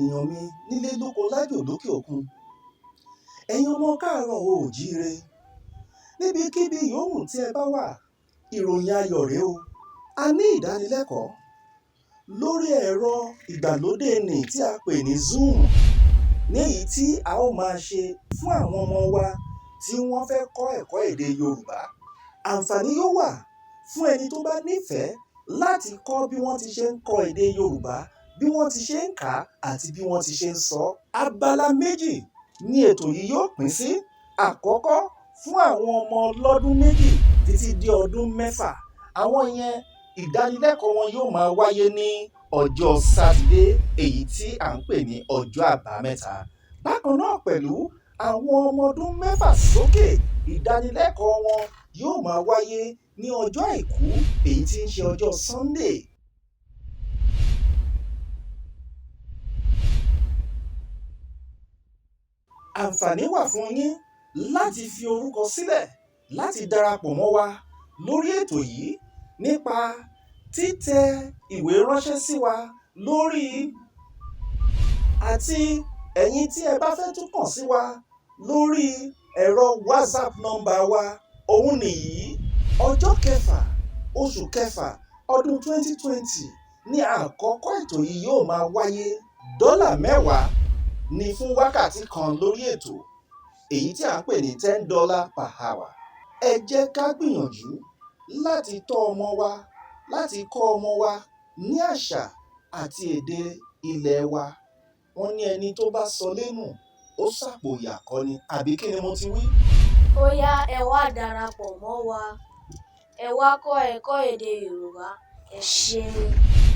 ènìyàn mi nílé lóko lájò lókè òkun, ẹ̀yin ọmọ káàárọ̀ oòjíire, níbikíbi yòówù tí ẹ bá wà, ìròyìn ayọ̀ rèé o. A ní ìdánilẹ́kọ̀ọ́ lórí ẹ̀rọ ìgbàlódé nì tí a pè ní Zoom, ní èyí tí a ó máa ṣe fún àwọn ọmọ wa tí wọ́n fẹ́ kọ́ ẹ̀kọ́ èdè Yorùbá. Àǹfààní yóò wà fún ẹni tó bá nífẹ̀ẹ́ láti kọ́ bí wọ́n ti ṣe ń kọ èdè Yorùbá, bí wọ́n ti ṣe ń kà á àti bí wọ́n ti ṣe ń sọ. Abala méjì ni ètò yìí yóò pín sí. Àkọ́kọ́ fún àwọn ọmọ ọlọ́dún méjì títí dé ọdún mẹ́fà. Àwọn yẹn ìdánilẹ́kọ̀ọ́ wọn yóò máa wáyé ní ọjọ́ Sátidé, èyí tí à ń pè ní ọjọ́ àbámẹ́ta. Bákan náà pẹ̀lú àwọn ọmọ ọdún mẹ́fà sókè, ìdánilẹ́kọ̀ọ́ wọn yóò máa wáyé ní ọjọ́ Àìkú, èyí tí ń ṣe ọjọ́ Sunday. Àǹfààní wà fún yín láti fi orúkọ sílẹ̀ láti darapọ̀ mọ́ wa lórí ètò yìí nípa títẹ ìwé ránṣẹ́ sí wa lórí, àti ẹ̀yin tí ẹ bá fẹ́ tún kàn sí wa lórí ẹ̀rọ WhatsApp nọ́mbà wa. Òun nìyí: ọjọ́ kẹfà oṣù kẹfà ọdún 2020 ní àkọ́kọ́ ètò yìí yóò máa wáyé. $10 ni fún wákàtí kan lórí ètò, èyí tí à ń pè ní $10 per hour. Ẹ jẹ́ ká gbìyànjú láti tọ́ ọmọ wa, láti kọ́ ọmọ wa ní àṣà àti èdè ilẹ̀ wa. Wọ́n ní ẹni tó bá sọ lẹ́nu ó sàpò ìyà kọ́ ni, àbí kí ni mo ti wí? Ó yá, ẹ wá darapọ̀ mọ́ wa, ẹ wá kọ́ ẹ̀kọ́ èdè Yorùbá. Ẹ ṣé.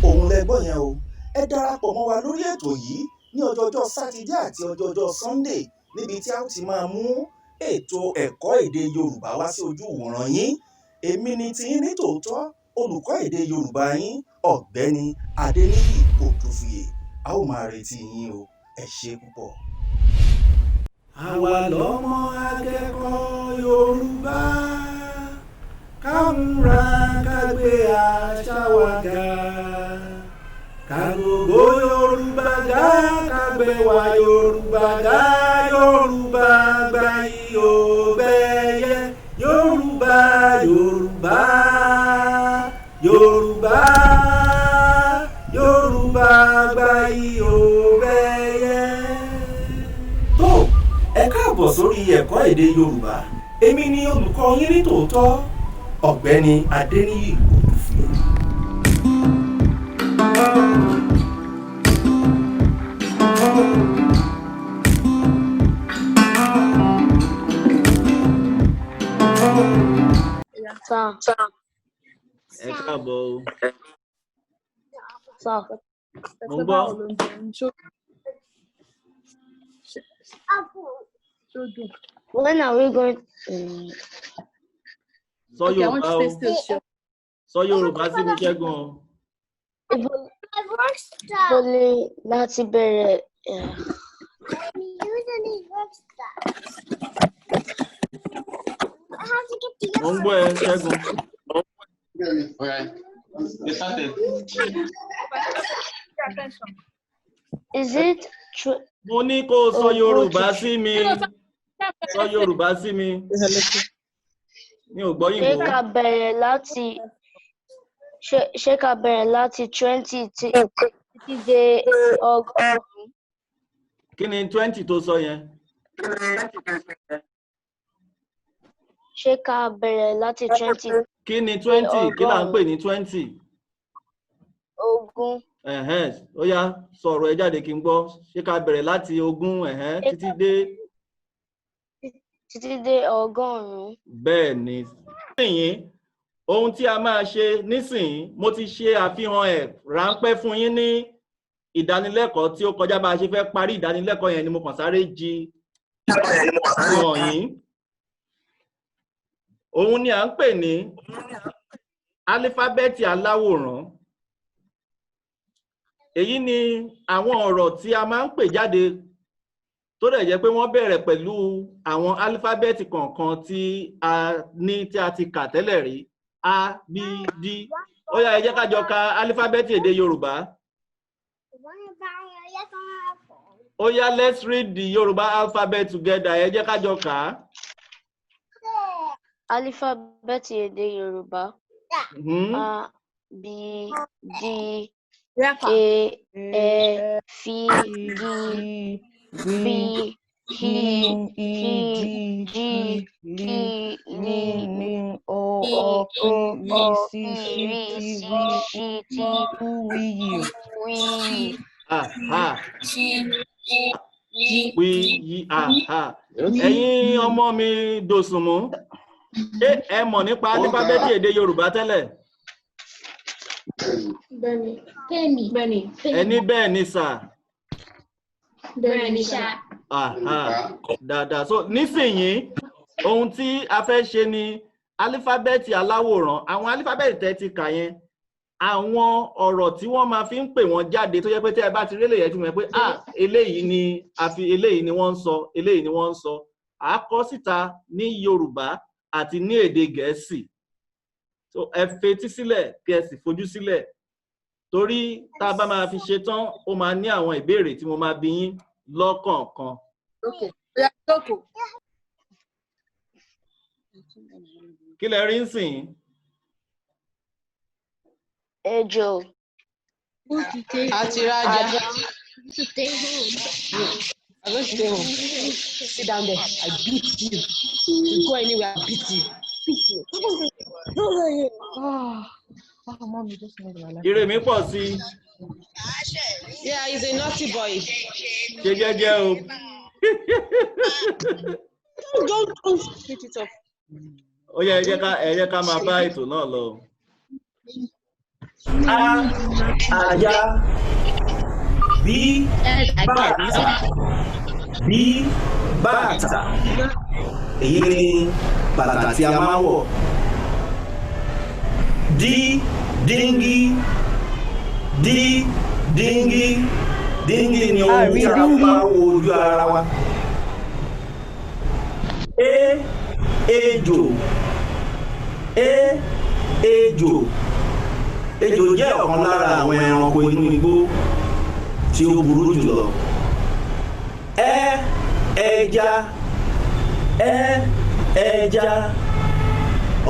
Òun lẹ gbọ́ yẹn o. Ẹ darapọ̀ mọ́ wa lórí ètò yìí ní ọjọ́jọ́ Sátidé àti ọjọ́jọ́ Sunday, níbi tí a ó ti máa mú ètò ẹ̀kọ́ èdè Yorùbá wá sí ojú ìwòran yín. Èmi ni tiyín ní tòótọ́, olùkọ́ èdè Yorùbá yín, Ọ̀gbẹ́ni Adéníyì Òdúfuyè. A ó máa retí yín o. Ẹ ṣé púpọ̀. Àwa lọ́mọ akẹ́kọ̀ọ́ Yorùbá, ká múra ká gbé àṣà wa ga, ká gbogbo Yorùbá ga, ká gbé wa Yorùbá ga. Yorùbá gbayì ó gbẹ́yẹ, Yorùbá Yorùbá Yorùbá Yorùbá gbayì ó gbẹ́yẹ. Tó, ẹ káàbọ̀ sórí ẹ̀kọ́ èdè Yorùbá. Èmi ni olùkọ́ yín ní tòótọ́, Ọ̀gbẹ́ni Adéníyì Òdúfuyè. Ẹ káàbọ̀ o. Mo ń gbọ́. When are we going to... Sọ Yorùbá o. Sọ Yorùbá sí mi, Ṣẹ́gun. Ibo ni láti bẹ̀rẹ̀? Mo ń gbọ́ ẹ, Ṣẹ́gun. Is it true? Mo ní kó o sọ Yorùbá sí mi. Sọ Yorùbá sí mi. Mi ò gbọ́ Yìnbó. Ṣé ká bẹ̀rẹ̀ láti 20 títí dé ọgọ́rùn-ún? Kí ni 20 tó sọ yẹn? Ṣé ká bẹ̀rẹ̀ láti 20? Kí ni 20? Kí là ń pè ní 20? Ogún. Ó yá, sọ̀rọ̀ ẹ jáde kí n gbọ́. Ṣé ká bẹ̀rẹ̀ láti ogún títí dé? Títí dé ọgọ́rùn-ún. Bẹ́ẹ̀ ni. Nísìnyí, ohun tí a máa ṣe nísìnyí, mo ti ṣe àfihàn ẹ̀ ráńpẹ́ fún yín ní ìdánilẹ́kọ̀ọ́ tí ó kọjá. Bá a ṣe fẹ́ parí ìdánilẹ́kọ̀ọ́ yẹn ni mo kàn sáré jí hàn yín. Òun ni à ń pè ní álífábẹ́ẹ̀tì aláwòrán. Èyí ni àwọn ọ̀rọ̀ tí a máa ń pè jáde tó dẹ̀ jẹ́ pé wọ́n bẹ̀rẹ̀ pẹ̀lú àwọn álífábẹ́ẹ̀tì kọ̀ọ̀kan tí a ti kà tẹ́lẹ̀ rí. A, B, D. Ó yá, ẹ jẹ́ ká jọ ka álífábẹ́ẹ̀tì èdè Yorùbá. Oh yeah, let's read the Yoruba alphabet together. Ẹ jẹ́ ká jọ kà á. Alphabet èdè Yorùbá. A, B, D, E, F, G, B, H, G, L, O, P, Q, R, S, T, U, V. Ẹ̀yin ọmọ mi dòsùnmú. Ṣé ẹ mọ̀ nípa alifábẹ́ẹ̀tì èdè Yorùbá tẹ́lẹ̀? Bẹ́ẹ̀ni. Ẹni bẹ́ẹ̀ ni sà. Bẹ́ẹ̀ni sà. Dáadáa. So nísìnyí ohun tí a fẹ́ ṣe ni alifábẹ́ẹ̀tì aláwòrán. Àwọn alifábẹ́ẹ̀tì tẹ́ ti kà yẹn, àwọn ọ̀rọ̀ tí wọ́n máa fi ń pè wọ́n jáde tó yẹ pé tí ẹ bá ti rí eléyìí ẹ ti mọ̀ pé eléyìí ni wọ́n ń sọ, eléyìí ni wọ́n ń sọ. À á kọ síta ní Yorùbá àti ní èdè Gẹ̀ẹ́sì. So ẹ fetí sílẹ̀ kí ẹ sì fojú sílẹ̀. Torí tá a bá máa fi ṣe tán, ó máa ní àwọn ìbéèrè tí mo máa bi yín lọ́kọ̀ọ̀kan. Kí lẹ rí ń sìn? Ejò. Àti Raja. I'm going to stay home. Sit down there. I beat you. You go anywhere, I beat you. Mommy just made my life. Ire mi pọ̀ sí. Yeah, he's a naughty boy. Ṣé jẹ́jẹ́ o? Don't split it up. Ó yẹ ẹ jẹ́ ká máa bá ètò náà lọ. Ajá. B, bàtà. B, bàtà. Èyí ni bàtà tí a máa ń wọ̀. D, díngí. D, díngí. Díngí ni ohun tí a máa ń wo ojú ara wa. E, ejò. E, ejò. Ejò jẹ́ ọ̀kan lára àwọn ẹranko inú igbó tí ó burú jùlọ. Ẹja. Ẹja.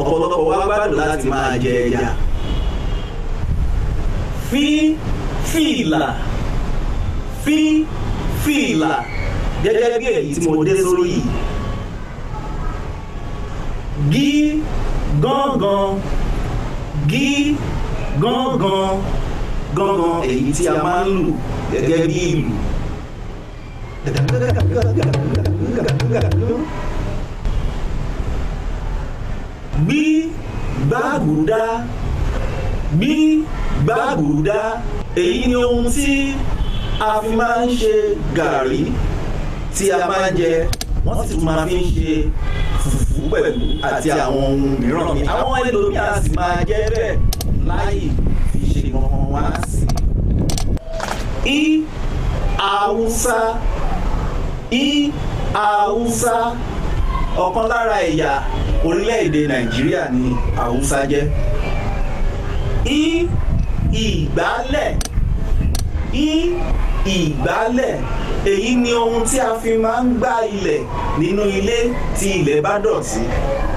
Ọ̀pọ̀lọpọ̀ wa gbádùn láti máa jẹ ẹja. Fìlà. Fìlà. Gẹ́gẹ́ bí èyí tí mo dé sórí yìí. Gángan. Gángan èyí tí a máa ń lù gẹ́gẹ́ bí ìlù. Gbàgùdá èyí ni ohun tí a fi máa ń ṣe gàrí tí a máa ń jẹ, wọ́n sì tún máa fi ń ṣe fùfú pẹ̀lú àti àwọn ohun mìíràn ní àwọn ẹlòmíà sì máa jẹ bẹ́ẹ̀ láì fi ṣe kankan wá sí. Haúsá ọ̀kan lára ẹ̀yà orílẹ̀-èdè Nàìjíríà ni Haúsá jẹ́. Ìgbálẹ̀ èyí ni ohun tí a fi máa ń gbá ilẹ̀ nínú ilé tí ilẹ̀ bá dọ̀tí,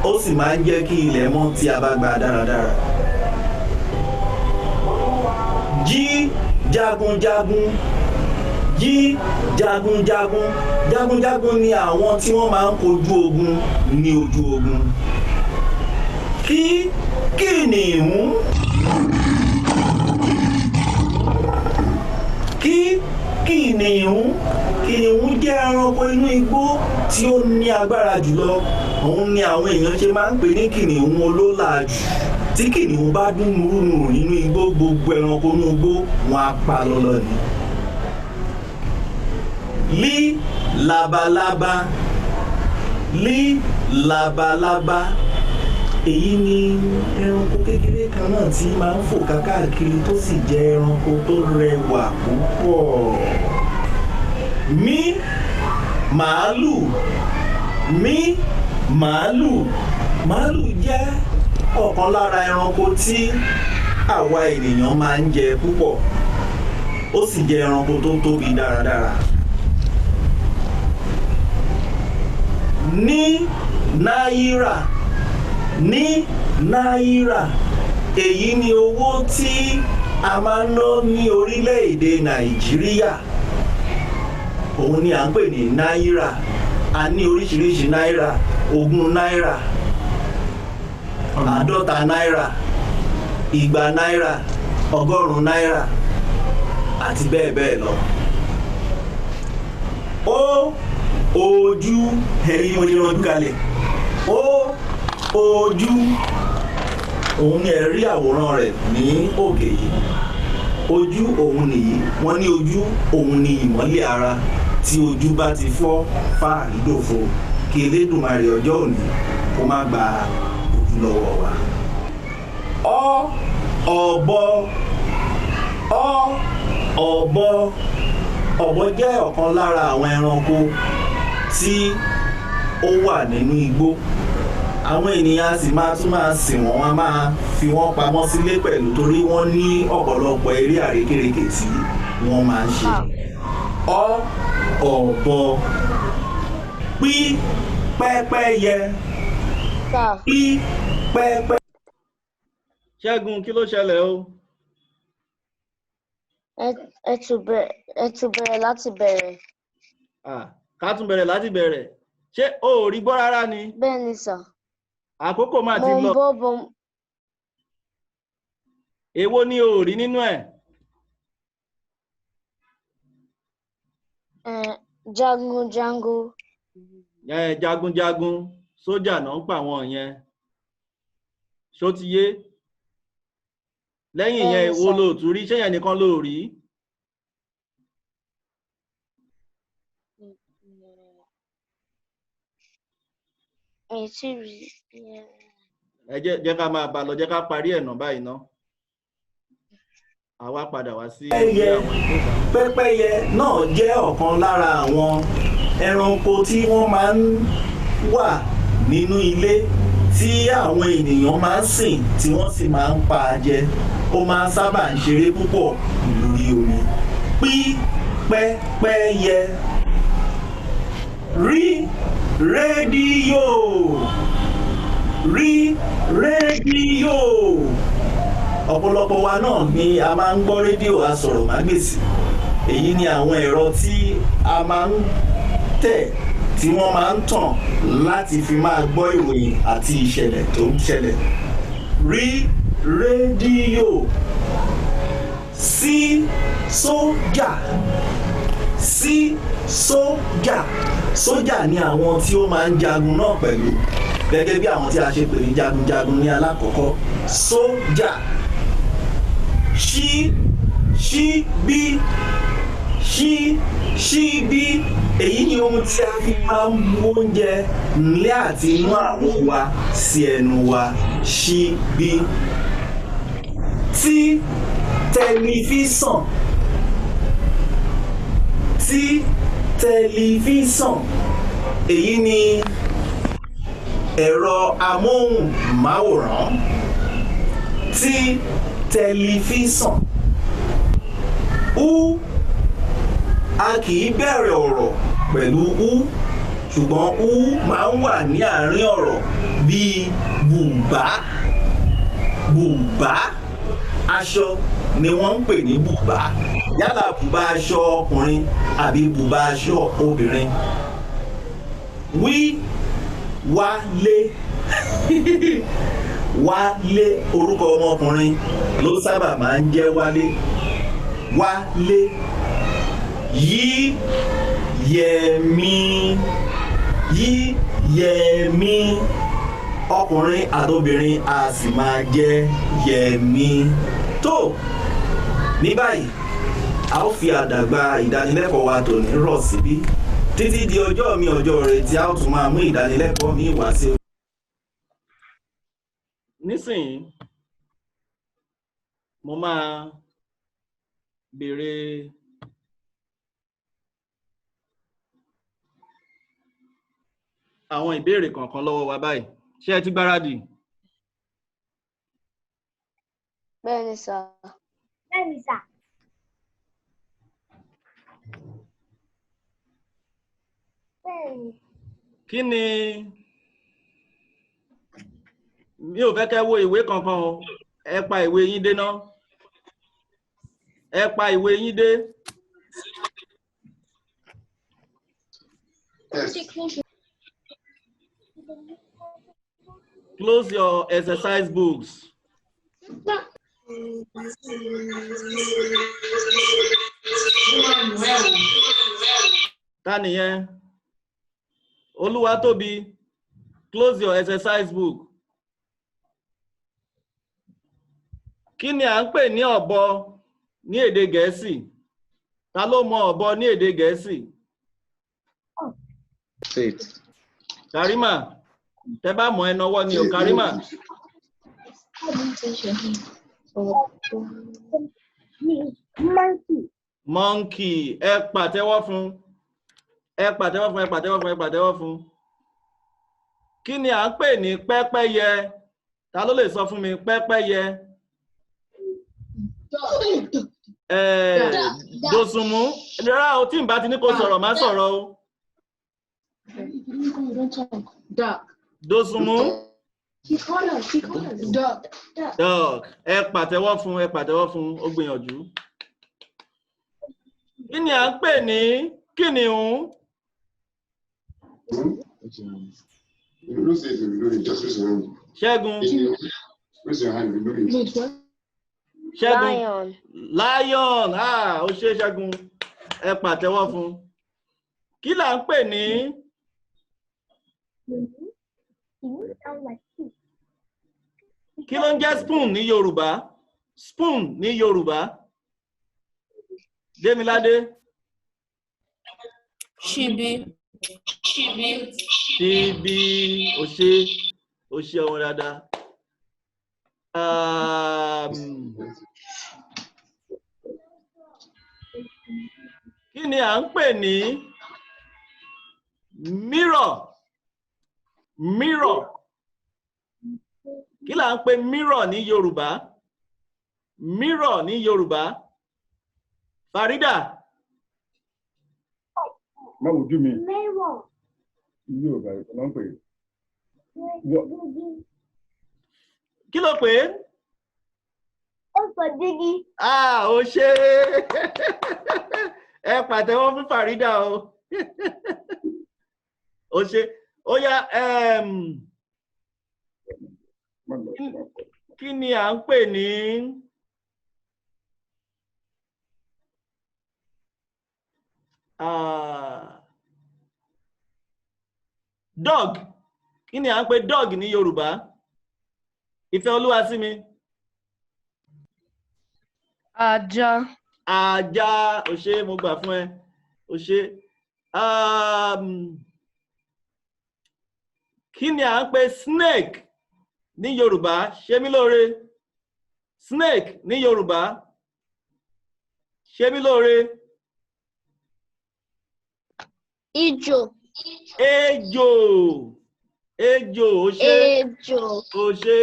ó sì máa ń jẹ́ kí ilẹ̀ mọ́ tí a bá gbá dáradára. Jagunjagun ni àwọn tí wọ́n máa ń kojú ogun ní ojú ogun. Kìnìún. Kìnìún jẹ́ ẹranko inú igbó tí ó ní agbára jùlọ. Òun ni àwọn èèyàn ṣe máa ń pè ní kìnìún olólàájú. Tí kìnìún bá dún mùrùmùrù nínú igbó, gbogbo ẹranko inú igbó wọn á pa lọ́lọ́ ni. Labalábá èyí ni ẹranko kékeré kan náà tí máa ń fò káàkiri tó sì jẹ́ ẹranko tó rẹwà púpọ̀. Màálù jẹ́ ọ̀kan lára ẹranko tí àwa ènìyàn máa ń jẹ púpọ̀, ó sì jẹ́ ẹranko tó tóbi dáradára. ní náírà, ní náírà. Èyí ni owó tí a máa ń ná ní orílẹ̀-èdè Nàìjíríà. Òun ni à ń pè ní náírà. A ní oríṣiríṣi náírà, 20 náírà, 50 náírà, 100 náírà, 100 náírà àti bẹ́ẹ̀ bẹ́ẹ̀ lọ. Ojú ẹ̀rí mo ṣe ránjú kalẹ̀. Ojú òun ni ẹ rí àwòrán rẹ̀ ní òkè yìí. Ojú òun nìyí. Wọ́n ní ojú òun ni ìmọ́lẹ̀ ara. Tí ojú bá ti fọ́ fáàrí dòfo, kí Elédùmarè ọjọ́ òní kó má gba ojú lọ́wọ́ wa. Ọ̀bọ. Ọ̀bọ jẹ́ ọ̀kan lára àwọn ẹranko tí ó wà nínú igbó. Àwọn ènìyàn sì tún máa sìn wọ́n, wọ́n máa fi wọ́n pamọ́ sílé pẹ̀lú torí wọ́n ní ọ̀pọ̀lọpọ̀ eré àrékérekè tí wọ́n máa ń ṣe. Ọ̀bọ. Pẹ́pẹ́yẹ. Pẹ́pẹ́. Ṣẹ́gun, kí ló ṣẹlẹ̀ o? Ẹ tún bẹ̀rẹ̀ láti bẹ̀rẹ̀. Ká tún bẹ̀rẹ̀ láti bẹ̀rẹ̀. Ṣé o ò rí gbọ́ rárá ni? Bẹ́ẹ̀ ni sà. Àkókò máa ti lọ. Èwo ni o ò rí nínú ẹ̀? Jagunjagun. Jagunjagun, sójà náà ń pa àwọn yẹn. Ṣó ti yé? Lẹ́yìn yẹn èwo lo tún rí? Ṣé yẹn nìkan lo rí? Jẹ́ ká máa bá lọ, jẹ́ ká parí ẹ̀ náà báyìí ná. Àwa padà wá sí ilé àwọn ìjọba. Pẹ́pẹ́yẹ náà jẹ́ ọ̀kan lára àwọn ẹranko tí wọ́n máa ń wà nínú ilé tí àwọn ènìyàn máa ń sìn tí wọ́n sì máa ń pa jẹ. Ó máa ń sábà ń ṣeré púpọ̀ lórí omi. Pẹ́pẹ́yẹ. Rédíò. Ọ̀pọ̀lọpọ̀ wa náà ni a máa ń gbọ́ rédíò asọ̀rọ̀mágbèsì. Èyí ni àwọn ẹ̀rọ tí a máa ń tẹ̀ tí wọ́n máa ń tàn láti fi máa gbọ́ ìròyìn àti ìṣẹ̀lẹ̀ tó ń ṣẹlẹ̀. Rédíò. Sójà. Sójà ni àwọn tí ó máa ń jagun náà pẹ̀lú, gẹ́gẹ́ bí àwọn tí a ṣe pè ní jagunjagun ní alákọ̀ọ́kọ́. Sójà. Ṣíbí. Èyí ni ohun tí a fi máa ń bu oúnjẹ nílé àti inú àwo wa sí ẹnu wa. Ṣíbí. Tẹlifíṣàn. Èyí ni ẹ̀rọ amóhùnmáwòrán. Tẹlifíṣàn. A kì í bẹ̀rẹ̀ ọ̀rọ̀ pẹ̀lú ṣùgbọ́n máa ń wà ní àárín ọ̀rọ̀ bíi bùbá. Aṣọ ni wọ́n ń pè ní bùbá. Yálà bùbá aṣọ ọkùnrin àbí bùbá aṣọ obìnrin. Wálé. Orúkọ ọmọkùnrin ló sábà máa ń jẹ́ Wálé. Yẹmí. Ọkùnrin àtobìnrin a sì máa jẹ́ Yẹmí. Tó ní báyìí a ó fi àdàgbà ìdánilẹ́kọ̀ọ́ wa tòní rọ̀ síbí títí di ọjọ́ mi ọjọ́ rẹ̀ tí a ó tún máa mú ìdánilẹ́kọ̀ọ́ mi wá sí. Nísìnyí mo máa béèrè àwọn ìbéèrè kọ̀ọ̀kan lọ́wọ́ wa báyìí. Ṣé ẹ ti gbáradì? Bẹ́ẹ̀ni sà. Kí kí ni mi ò fẹ́ kẹ́ wo ìwé kankan o ẹ pa ìwé yín dé ná ẹ pa ìwé yín dé. Close your exercise books. Ta nìyẹn? Olúwatóbi, close your exercise book. Kí ni à ń pè ní ọ̀bọ ní èdè Gẹ̀ẹ́sì? Ta ló mọ ọ̀bọ ní èdè Gẹ̀ẹ́sì? Karima, tẹ bá mọ̀ ẹ nawọ́ ni o Karima. Monkey, ẹ pàtẹ́wọ́ fún. Ẹ pàtẹ́wọ́ fún, ẹ pàtẹ́wọ́ fún, ẹ pàtẹ́wọ́ fún. Kí ni à ń pè ní pẹ́pẹ́yẹ? Ta ló lè sọ fún mi pẹ́pẹ́yẹ? Dòsùnmú, rárá o tí n bá ti ní kó sọ̀rọ̀ má sọ̀rọ̀ o. Dòsùnmú. Dog. Ẹ pàtẹ́wọ́ fún, ẹ pàtẹ́wọ́ fún, ó gbìyànjú. Kí ni à ń pè ní kìnìún? Ṣẹ́gun. Ṣẹ́gun. Lion. Ó ṣe Ṣẹ́gun. Ẹ pàtẹ́wọ́ fún. Kí là ń pè ní? Kí ló ń jẹ́ spoon ní Yorùbá? Spoon ní Yorùbá. Démiládé. Ṣíbí. Ṣíbí. Ó ṣe ọmọ dáadáa. Kí ni à ń pè ní mirror? Mirror. Kí là ń pè mirror ní Yorùbá? Mirror ní Yorùbá. Farida. Má wojú mi. Yorùbá ló ń pè. Kí ló pè? Ó sọ dígí. Ó ṣe. Ẹ pàtẹ́wọ́ fún Farida o. Ó ṣe. Ó yá kí ni à ń pè ní dog? Kí ni à ń pè dog ní Yorùbá? Ìfẹ́ Olúwa sí mi. Ajá. Ajá. Ó ṣe, mo gbà fún ẹ. Ó ṣe. Kí ni à ń pè snake ní Yorùbá? Ṣé mi lóore. Snake ní Yorùbá. Ṣé mi lóore. Ejò. Ejò. Ejò. Ó ṣe. Ejò. Ó ṣe.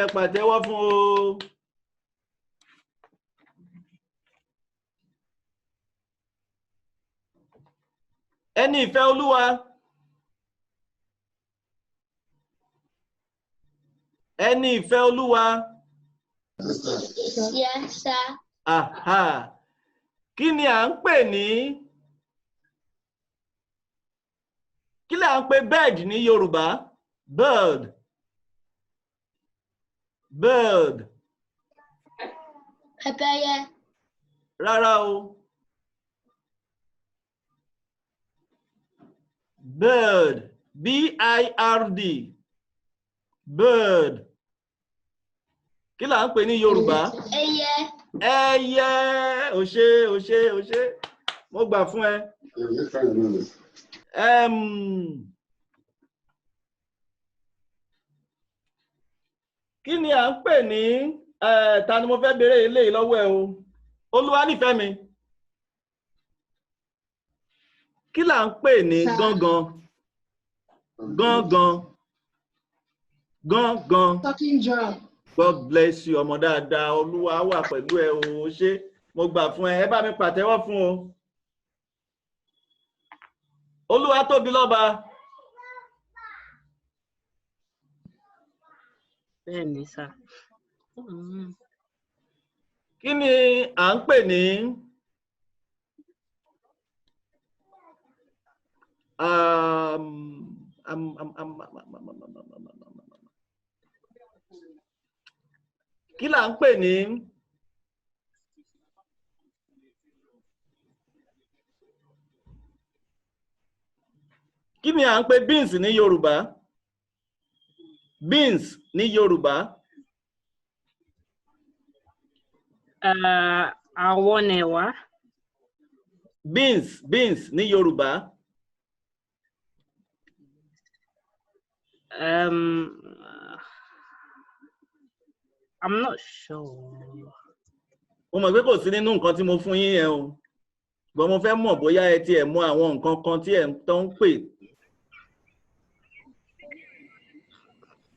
Ẹ pàtẹ́wọ́ fún o. Ẹni ìfẹ́ Olúwa. Ẹni ìfẹ́ Olúwa. Yes, sir. Kí ni à ń pè ní? Kí là ń pè bird ní Yorùbá? Bird. Bird. Pẹ́pẹ́yẹ. Rárá o. Bird. B-I-R-D. Bird. Kí là ń pè ní Yorùbá? Ẹyẹ. Ẹyẹ. Ó ṣe, ó ṣe, ó ṣe. Mo gbà fún ẹ. Kí ni à ń pè ní ta ni mo fẹ́ béèrè eléyìí lọ́wọ́ ẹ o? Olúwanífẹ́ mi. Kí là ń pè ní gángan? Gángan. Gángan. Talking drum. God bless you ọmọ dáadáa. Olúwa wà pẹ̀lú ẹ o. Ṣé mo gbà fún ẹ. Ẹ bá mi pàtẹ́wọ́ fún o. Olúwatóbi lọ́ba. Bẹ́ẹ̀ni sá. Kí ni à ń pè ní kí là ń pè ní kí ni à ń pè beans ní Yorùbá? Beans ní Yorùbá. Àwọn ẹ̀wà. Beans ní Yorùbá. I'm not sure. Mo mọ̀ pé kò sí nínú nǹkan tí mo fún yín yẹn o. Ṣùgbọ́n mo fẹ́ mọ̀ bóyá ẹ tiẹ̀ mọ̀ àwọn nǹkan kan tí ẹ̀ tó ń pè.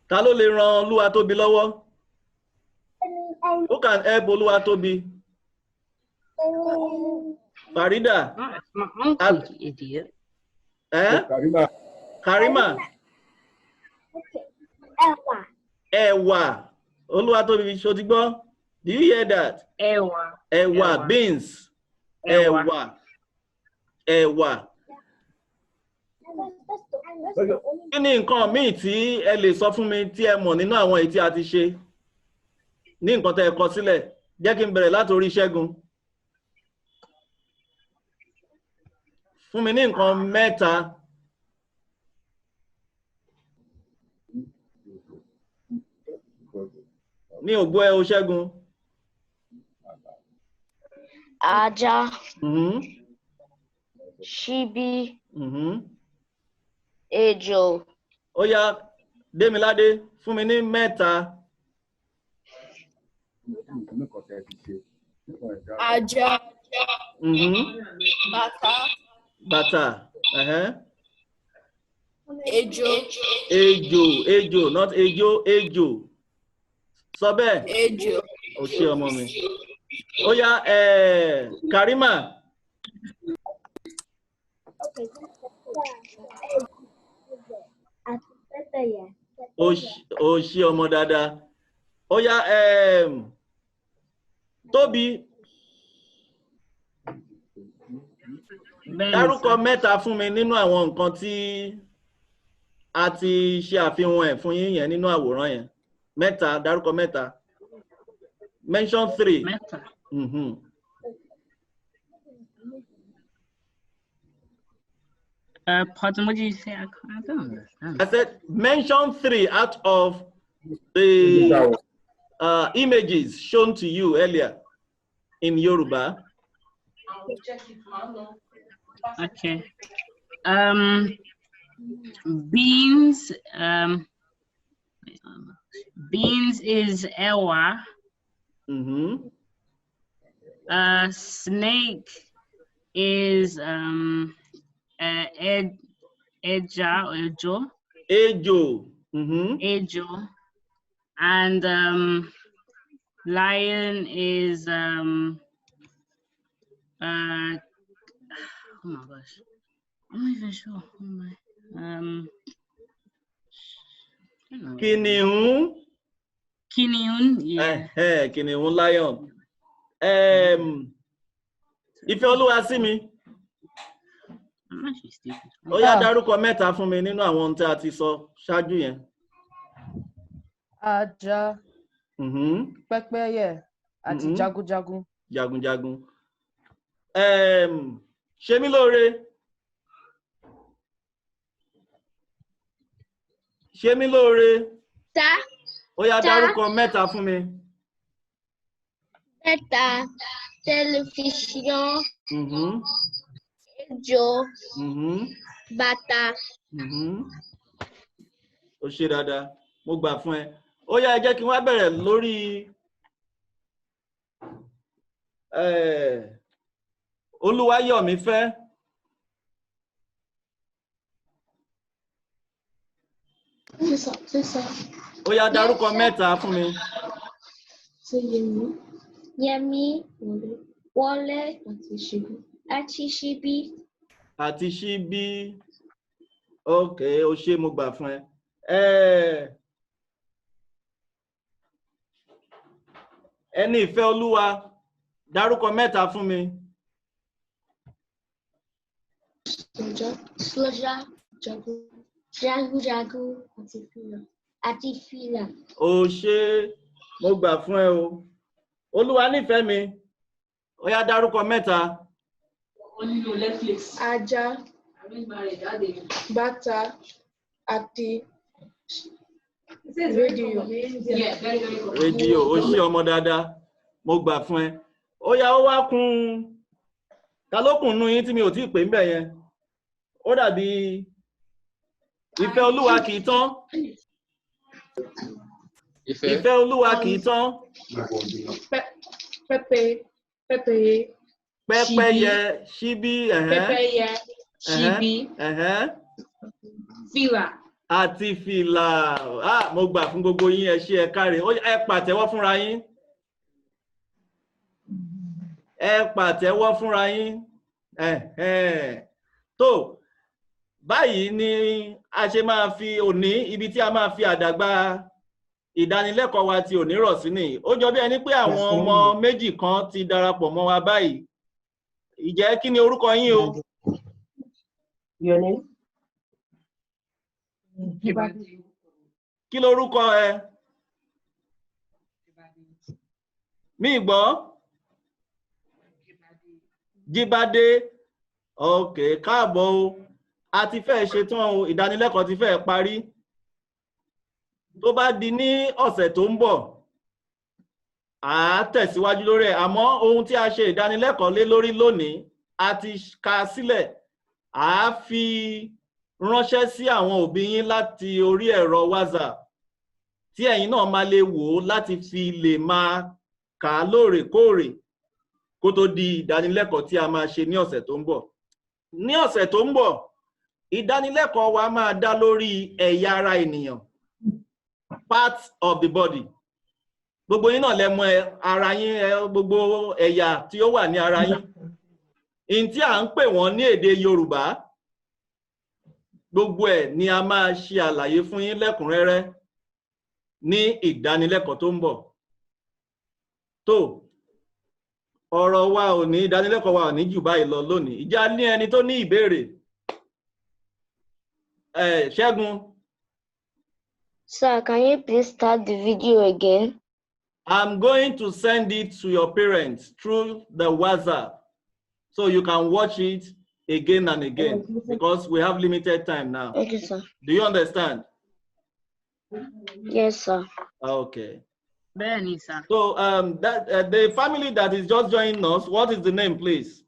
Ta ló lè ran Olúwatóbi lọ́wọ́? Who can help Olúwatóbi? Farida? It's my uncle, you idiot. Karima? Ẹ̀wà. Olúwatóbi, ṣó ti gbọ́? Do you hear that? Ẹ̀wà, beans. Ẹ̀wà. Kí ni nǹkan míì tí ẹ lè sọ fún mi tí ẹ mọ̀ nínú àwọn èyí tí a ti ṣe? Ní nǹkan tẹ́ ẹ kọ sílẹ̀. Jẹ́ kí n bẹ̀rẹ̀ láti orí Ṣẹ́gun. Fún mi ní nǹkan mẹ́ta. Ní ògbó ẹ o Ṣẹ́gun. Ajá. Ṣíbí. Ejò. Ó yá, Démiládé, fún mi ní mẹ́ta. Ajá. Bàtà. Ejò. Not ejò. Sọ bẹ́ẹ̀. Ejò. Ó ṣé ọmọ mi. Ó yá, Karima. Ó ṣé ọmọ dáadáa. Ó yá, Tóbi. Dárúkọ mẹ́ta fún mi nínú àwọn nǹkan tí a ti ṣe àfihàn ẹ̀ fún yín yẹn nínú àwòrán yẹn. Mẹ́ta, dárúkọ mẹ́ta. Mention 3. Mẹ́ta. Pardon, what did you say? I don't understand. I said mention 3 out of the images shown to you earlier in Yoruba. Okay. Beans. Beans is ewa. Snake is ejo. Ejo. And lion is oh my gosh, I'm not even sure. Oh my, Kiniun, yeah. Kiniun, lion. Ifeoluwasimi. I'm actually stupid. Ó yá, dárúkọ mẹ́ta fún mi nínú àwọn tí a ti sọ ṣáájú yẹn. Ajá. Pẹ́pẹ́yẹ àti jagunjagun. Jagunjagun. Ṣe mí lóore. Ṣe mí lóore. Ó yá, dárúkọ mẹ́ta fún mi. Mẹ́ta. Tẹlifíṣàn. Ejò. Bàtà. Ó ṣe dáadáa, mo gbà fún ẹ. Ó yá, ẹ jẹ́ kí n wá bẹ̀rẹ̀ lórí Olúwayọ̀mífẹ́. Ó yá, dárúkọ mẹ́ta fún mi. Yẹmí. Wọlé. Àti Ṣíbí. Àti Ṣíbí. Okay, ó ṣé, mo gbà fún ẹ. Ẹni ìfẹ́ Olúwa, dárúkọ mẹ́ta fún mi. Soja, jagu, àti fìlà. Ó ṣé, mo gbà fún ẹ o. Olúwa nífẹ̀ẹ́ mi. Ó yá dárúkọ mẹ́ta. Ajá, bàtà, àti rédíò. Rédíò, ó ṣé ọmọ dáadáa. Mo gbà fún ẹ. Ó yá ó wá kún. Ta ló kùn nú yín tí mi ò tí ì pè ń bẹ̀ yẹn? Ó dàbí ìfẹ́ Olúwa kì í tán. Ìfẹ́ Olúwa kì í tán. Pẹ́pẹ́yẹ, ṣíbí, Pẹ́pẹ́yẹ, ṣíbí, fìlà. Àti fìlà. Mo gbà fún gbogbo yín, ẹ ṣé ẹ káre. Ẹ pàtẹ́wọ́ fúnra yín. Ẹ pàtẹ́wọ́ fúnra yín. Tó báyìí ni a ṣe máa fi òní, ibi tí a máa fi àdàgbà ìdánilẹ́kọ̀ọ́ wa ti òní rọ̀ sí nìyí. Ó jọ bí ẹni pé àwọn ọmọ méjì kan ti darapọ̀ mọ́ wa báyìí. Ìjẹ́ kí ni orúkọ yín o? Your name? Kí lorúkọ ẹ? Mi gbọ́? Jíbádé. Ok, káàbọ̀ o. A ti fẹ́ ṣetán o, ìdánilẹ́kọ̀ọ́ ti fẹ́ parí. Tó bá di ní ọ̀sẹ̀ tó ń bọ̀, a tẹ̀síwájú lórí ẹ̀. Àmọ́ ohun tí a ṣe ìdánilẹ́kọ̀ọ́ lé lórí lónìí, a ti kà sílẹ̀. A fi ránṣẹ́ sí àwọn òbí yín láti orí ẹ̀rọ WhatsApp tí ẹ̀yin náà máa lè wò ó láti fi lè máa kà á lóòrèkóòrè kó tó di ìdánilẹ́kọ̀ọ́ tí a máa ṣe ní ọ̀sẹ̀ tó ń bọ̀. Ní ọ̀sẹ̀ tó ń bọ̀, ìdánilẹ́kọ̀ọ́ wa máa dá lórí ẹ̀yà ara ènìyàn, parts of the body. Gbogbo yín náà lẹ mọ̀ ara yín, gbogbo ẹ̀yà tí ó wà ní ara yín. In tí à ń pè wọ́n ní èdè Yorùbá, gbogbo ẹ̀ ni a máa ṣe àlàyé fún yín lẹ́kùnrẹ́rẹ́ ní ìdánilẹ́kọ̀ọ́ tó ń bọ̀. Tó ọ̀rọ̀ wa ò ní, ìdánilẹ́kọ̀ọ́ wa ò ní jù báyìí lọ lónìí. Ìjà ní ẹni tó ní ìbéèrè. Ṣẹ́gun. Sir, can you please start the video again? I'm going to send it to your parents through the WhatsApp so you can watch it again and again because we have limited time now. Okay, sir. Do you understand? Yes, sir. Okay. Benny, sir. So the family that is just joining us, what is the name, please?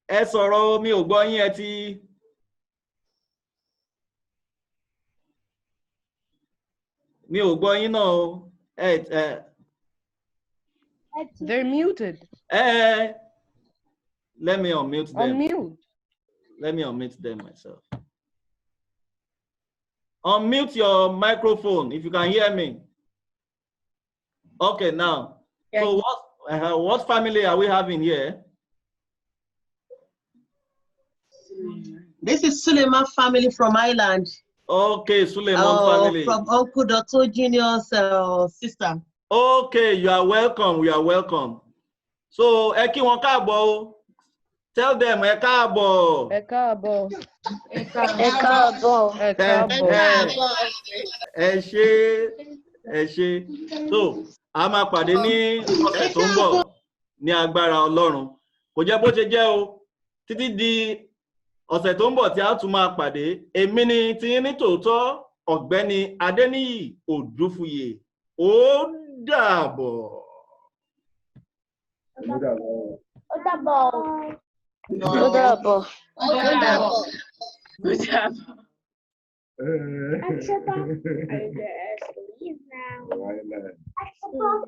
Ẹ sọ̀rọ̀, mi ò gbọ́ yín, ẹ ti. Mi ò gbọ́ yín náà o. They're muted. Let me unmute them. Unmute. Let me unmute them myself. Unmute your microphone if you can hear me. Okay, now. Yeah. So what family are we having here? This is Suleiman family from Ireland. Okay, Suleiman family. From Uncle Dr. Junior's sister. Okay, you are welcome. We are welcome. So, ẹ kí wọn káàbọ̀ o. Tell them ẹ káàbọ̀. Ẹ káàbọ̀. Ẹ káàbọ̀. Ẹ káàbọ̀. Ẹ ṣé. So, a máa pàdé ní ọ̀sẹ̀ tó ń bọ̀ ní agbára Ọlọ́run. Kò jẹ́ bó ṣe jẹ́ o. Títí di ọ̀sẹ̀ tó ń bọ̀ tí a tún máa pàdé, èmi ni tiyín ní tòótọ́, Ọ̀gbẹ́ni Adéníyì Òdúfuyè. Ó dàbọ̀. Ó dàbọ̀. Ó dàbọ̀. Ó dàbọ̀. Why not?